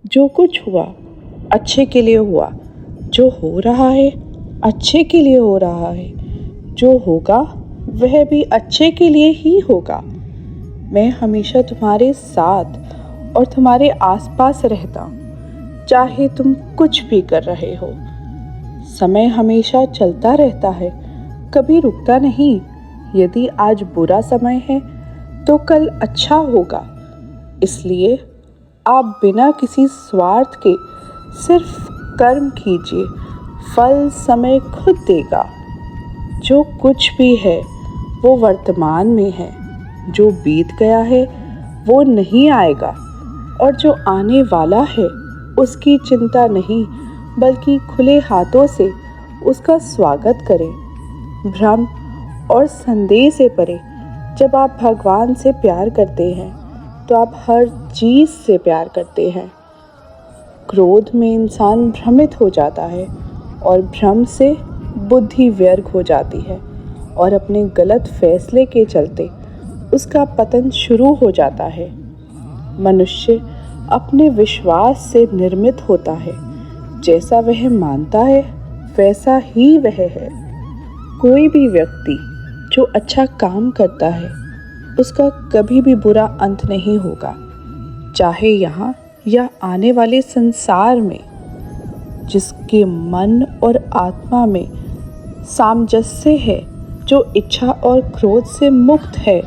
जो कुछ हुआ अच्छे के लिए हुआ, जो हो रहा है अच्छे के लिए हो रहा है, जो होगा वह भी अच्छे के लिए ही होगा। मैं हमेशा तुम्हारे साथ और तुम्हारे आसपास रहता हूँ, चाहे तुम कुछ भी कर रहे हो। समय हमेशा चलता रहता है, कभी रुकता नहीं। यदि आज बुरा समय है तो कल अच्छा होगा। इसलिए आप बिना किसी स्वार्थ के सिर्फ कर्म कीजिए, फल समय खुद देगा। जो कुछ भी है वो वर्तमान में है, जो बीत गया है वो नहीं आएगा, और जो आने वाला है उसकी चिंता नहीं बल्कि खुले हाथों से उसका स्वागत करें। भ्रम और संदेह से परे, जब आप भगवान से प्यार करते हैं तो आप हर चीज़ से प्यार करते हैं। क्रोध में इंसान भ्रमित हो जाता है और भ्रम से बुद्धि व्यर्थ हो जाती है, और अपने गलत फैसले के चलते उसका पतन शुरू हो जाता है। मनुष्य अपने विश्वास से निर्मित होता है, जैसा वह मानता है वैसा ही वह है। कोई भी व्यक्ति जो अच्छा काम करता है उसका कभी भी बुरा अंत नहीं होगा, चाहे यहाँ या आने वाले संसार में। जिसके मन और आत्मा में सामंजस्य है, जो इच्छा और क्रोध से मुक्त है,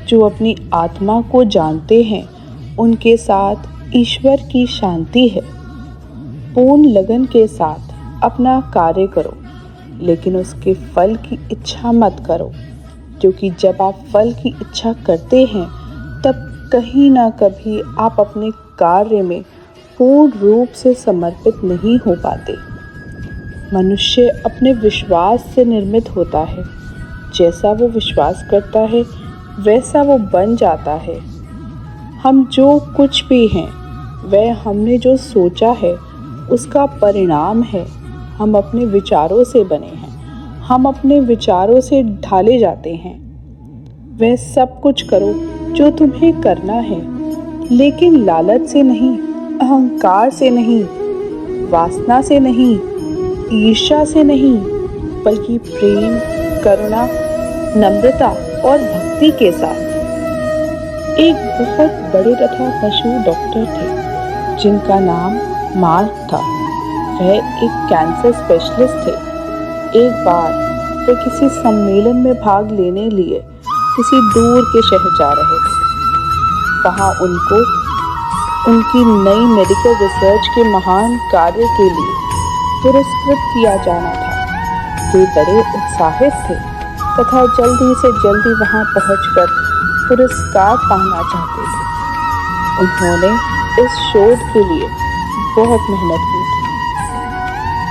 जो अपनी आत्मा को जानते हैं, उनके साथ ईश्वर की शांति है। पूर्ण लगन के साथ अपना कार्य करो, लेकिन उसके फल की इच्छा मत करो, क्योंकि जब आप फल की इच्छा करते हैं तब कहीं ना कभी आप अपने कार्य में पूर्ण रूप से समर्पित नहीं हो पाते। मनुष्य अपने विश्वास से निर्मित होता है, जैसा वो विश्वास करता है वैसा वो बन जाता है। हम जो कुछ भी हैं वह हमने जो सोचा है उसका परिणाम है। हम अपने विचारों से बने हैं, हम अपने विचारों से ढाले जाते हैं। वह सब कुछ करो जो तुम्हें करना है, लेकिन लालच से नहीं, अहंकार से नहीं, वासना से नहीं, ईर्ष्या से नहीं, बल्कि प्रेम, करुणा, नम्रता और भक्ति के साथ। एक बहुत बड़े तथा मशहूर डॉक्टर थे जिनका नाम मार्क था। वह एक कैंसर स्पेशलिस्ट थे। एक बार वे किसी सम्मेलन में भाग लेने लिए किसी दूर के शहर जा रहे थे। वहाँ उनको उनकी नई मेडिकल रिसर्च के महान कार्य के लिए पुरस्कृत किया जाना था। वे बड़े उत्साहित थे तथा जल्दी से जल्दी वहाँ पहुंचकर पुरस्कार पाना चाहते थे। उन्होंने इस शोध के लिए बहुत मेहनत की थी।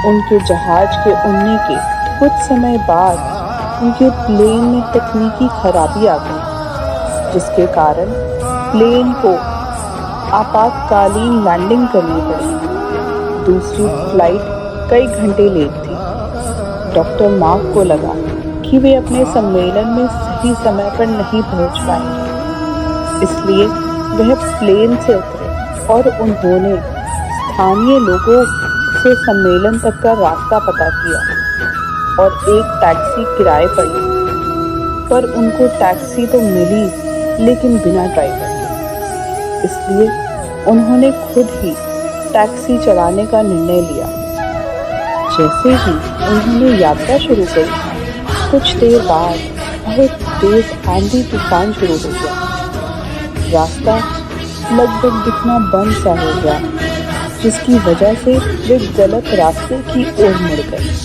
उनके जहाज के उड़ने के कुछ समय बाद उनके प्लेन में तकनीकी खराबी आ गई, जिसके कारण प्लेन को आपातकालीन लैंडिंग करनी पड़ी। दूसरी फ्लाइट कई घंटे लेट थी। डॉक्टर मार्क को लगा कि वे अपने सम्मेलन में सही समय पर नहीं पहुंच पाएंगे, इसलिए वह प्लेन से उतरे और उन्होंने स्थानीय लोगों से सम्मेलन तक का रास्ता पता किया और एक टैक्सी किराए पर ली। पर उनको टैक्सी तो मिली, लेकिन बिना ड्राइवर के। इसलिए उन्होंने खुद ही टैक्सी चलाने का निर्णय लिया। जैसे ही उन्होंने यात्रा शुरू करी, कुछ देर बाद बहुत तेज आंधी तूफान शुरू हो गया। रास्ता लगभग दिखना बंद सा हो गया, जिसकी वजह से वे गलत रास्ते की ओर मुड़ गए।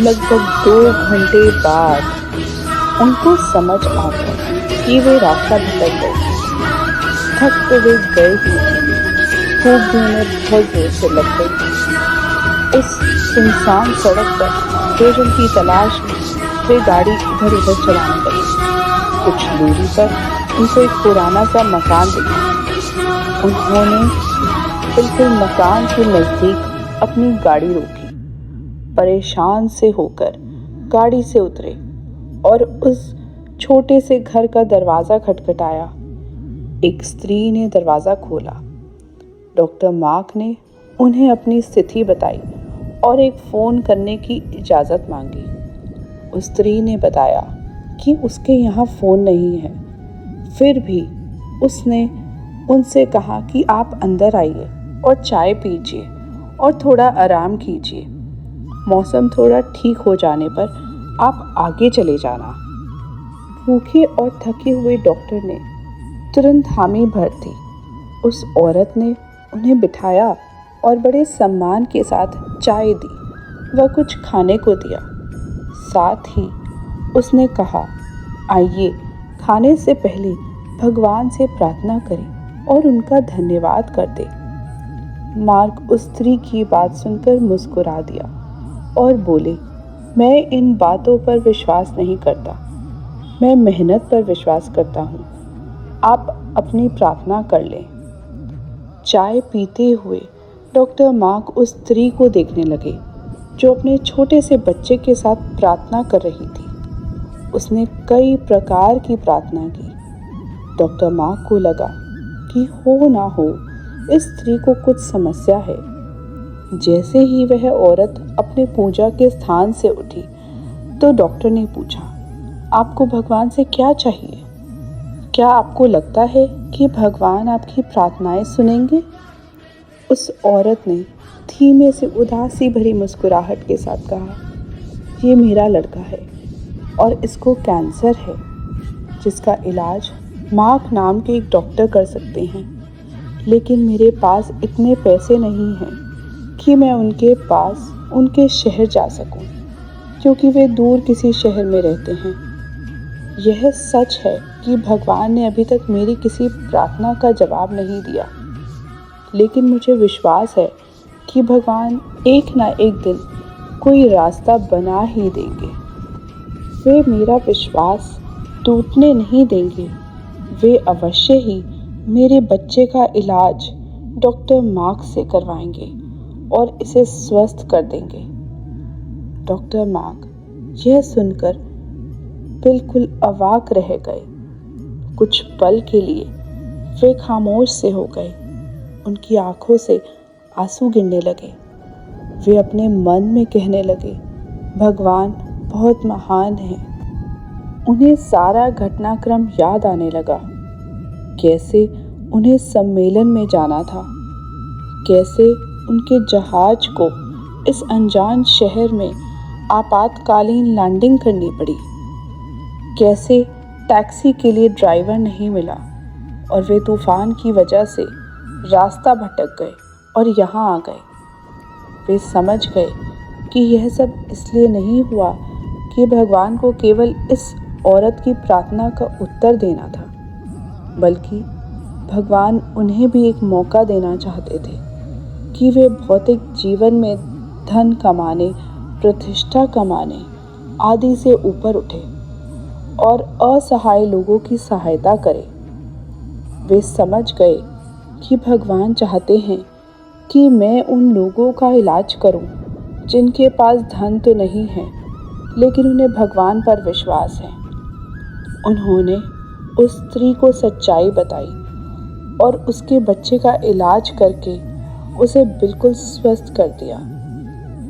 लगभग 2 घंटे बाद उनको समझ आ गया कि वे रास्ता भटक गए। थक तो वे गए ही, खूब भी उन्हें बहुत जोर से लग गई। उस सुनसान सड़क पर भोजन की तलाश में वे गाड़ी इधर उधर चलाने लगे। कुछ दूरी पर उनको एक पुराना सा मकान दिखा। उन्होंने बिल्कुल मकान के नज़दीक अपनी गाड़ी रोकी। परेशान से होकर गाड़ी से उतरे और उस छोटे से घर का दरवाज़ा खटखटाया। एक स्त्री ने दरवाज़ा खोला। डॉक्टर मार्क ने उन्हें अपनी स्थिति बताई और एक फ़ोन करने की इजाज़त मांगी। उस स्त्री ने बताया कि उसके यहाँ फ़ोन नहीं है। फिर भी उसने उनसे कहा कि आप अंदर आइए और चाय पीजिए और थोड़ा आराम कीजिए। मौसम थोड़ा ठीक हो जाने पर आप आगे चले जाना। भूखे और थके हुए डॉक्टर ने तुरंत हामी भर दी। उस औरत ने उन्हें बिठाया और बड़े सम्मान के साथ चाय दी व कुछ खाने को दिया। साथ ही उसने कहा, आइए खाने से पहले भगवान से प्रार्थना करें और उनका धन्यवाद कर दें। मार्क उस स्त्री की बात सुनकर मुस्कुरा दिया और बोले, मैं इन बातों पर विश्वास नहीं करता, मैं मेहनत पर विश्वास करता हूँ। आप अपनी प्रार्थना कर लें। चाय पीते हुए डॉक्टर मार्क उस स्त्री को देखने लगे जो अपने छोटे से बच्चे के साथ प्रार्थना कर रही थी। उसने कई प्रकार की प्रार्थना की। डॉक्टर मार्क को लगा कि हो ना हो इस स्त्री को कुछ समस्या है। जैसे ही वह औरत अपने पूजा के स्थान से उठी तो डॉक्टर ने पूछा, आपको भगवान से क्या चाहिए? क्या आपको लगता है कि भगवान आपकी प्रार्थनाएं सुनेंगे? उस औरत ने धीमे से उदासी भरी मुस्कुराहट के साथ कहा, ये मेरा लड़का है और इसको कैंसर है जिसका इलाज मार्क नाम के एक डॉक्टर कर सकते हैं, लेकिन मेरे पास इतने पैसे नहीं हैं कि मैं उनके पास उनके शहर जा सकूं, क्योंकि वे दूर किसी शहर में रहते हैं। यह सच है कि भगवान ने अभी तक मेरी किसी प्रार्थना का जवाब नहीं दिया, लेकिन मुझे विश्वास है कि भगवान एक ना एक दिन कोई रास्ता बना ही देंगे। वे मेरा विश्वास टूटने नहीं देंगे। वे अवश्य ही मेरे बच्चे का इलाज डॉक्टर मार्क से करवाएंगे और इसे स्वस्थ कर देंगे। डॉक्टर मार्क यह सुनकर बिल्कुल अवाक रह गए। कुछ पल के लिए वे खामोश से हो गए। उनकी आंखों से आंसू गिरने लगे। वे अपने मन में कहने लगे, भगवान बहुत महान है। उन्हें सारा घटनाक्रम याद आने लगा। कैसे उन्हें सम्मेलन में जाना था, कैसे उनके जहाज को इस अनजान शहर में आपातकालीन लैंडिंग करनी पड़ी, कैसे टैक्सी के लिए ड्राइवर नहीं मिला और वे तूफान की वजह से रास्ता भटक गए और यहाँ आ गए। वे समझ गए कि यह सब इसलिए नहीं हुआ कि भगवान को केवल इस औरत की प्रार्थना का उत्तर देना था, बल्कि भगवान उन्हें भी एक मौका देना चाहते थे कि वे भौतिक जीवन में धन कमाने, प्रतिष्ठा कमाने आदि से ऊपर उठे और असहाय लोगों की सहायता करें। वे समझ गए कि भगवान चाहते हैं कि मैं उन लोगों का इलाज करूं जिनके पास धन तो नहीं है, लेकिन उन्हें भगवान पर विश्वास है। उन्होंने उस स्त्री को सच्चाई बताई और उसके बच्चे का इलाज करके उसे बिल्कुल स्वस्थ कर दिया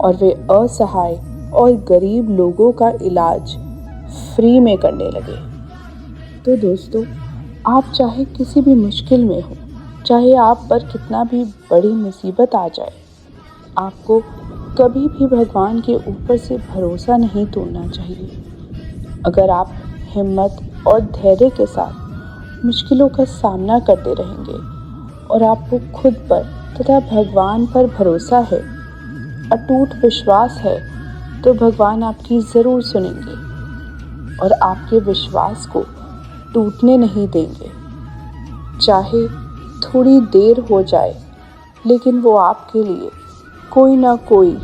और वे असहाय और गरीब लोगों का इलाज फ्री में करने लगे। तो दोस्तों, आप चाहे किसी भी मुश्किल में हो, चाहे आप पर कितना भी बड़ी मुसीबत आ जाए, आपको कभी भी भगवान के ऊपर से भरोसा नहीं तोड़ना चाहिए। अगर आप हिम्मत और धैर्य के साथ मुश्किलों का सामना करते रहेंगे और आपको खुद पर तथा भगवान पर भरोसा है, अटूट विश्वास है, तो भगवान आपकी ज़रूर सुनेंगे और आपके विश्वास को टूटने नहीं देंगे। चाहे थोड़ी देर हो जाए, लेकिन वो आपके लिए कोई ना कोई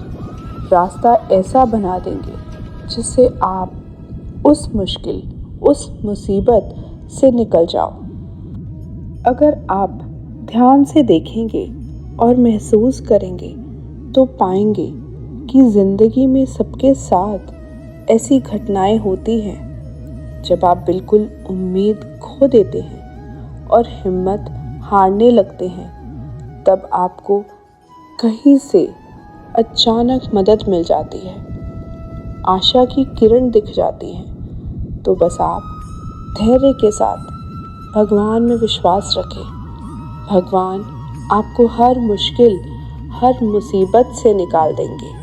रास्ता ऐसा बना देंगे जिससे आप उस मुश्किल, उस मुसीबत से निकल जाओ। अगर आप ध्यान से देखेंगे और महसूस करेंगे तो पाएंगे कि ज़िंदगी में सबके साथ ऐसी घटनाएं होती हैं जब आप बिल्कुल उम्मीद खो देते हैं और हिम्मत हारने लगते हैं, तब आपको कहीं से अचानक मदद मिल जाती है, आशा की किरण दिख जाती है, तो बस आप धैर्य के साथ भगवान में विश्वास रखें। भगवान आपको हर मुश्किल, हर मुसीबत से निकाल देंगे।